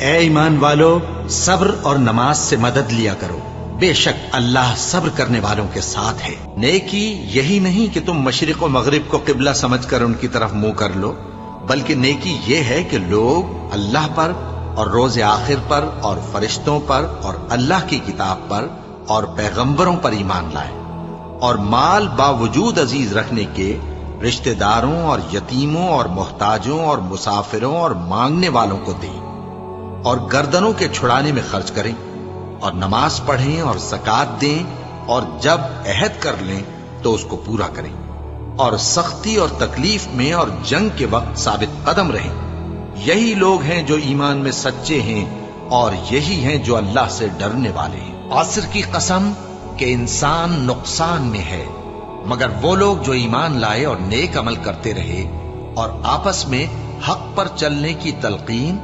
ए ईमान वालो, सब्र और नमाज से मदद लिया करो, बेशक अल्लाह सब्र करने वालों के साथ है। नेकी यही नहीं कि तुम मशरिक और मगरिब को किबला समझकर उनकी तरफ मुंह कर लो, बल्कि नेकी ये है कि लोग अल्लाह पर और रोज़े आखिर पर और फरिश्तों पर और अल्लाह की किताब पर और पैगंबरों पर ईमान लाए, और माल बावजूद अजीज रखने के रिश्तेदारों और यतीमों और मोहताजों और मुसाफिरों और मांगने वालों को दें, और गर्दनों के छुड़ाने में खर्च करें, और नमाज पढ़ें और ज़कात दें, और जब अहद कर लें तो उसको पूरा करें, और सख्ती और तकलीफ में और जंग के वक्त साबित कदम रहें। यही लोग हैं जो ईमान में सच्चे हैं, और यही हैं जो अल्लाह से डरने वाले हैं। असर की कसम कि इंसान नुकसान में है, मगर वो लोग जो ईमान लाए और नेक अमल करते रहे और आपस में हक पर चलने की तलकीन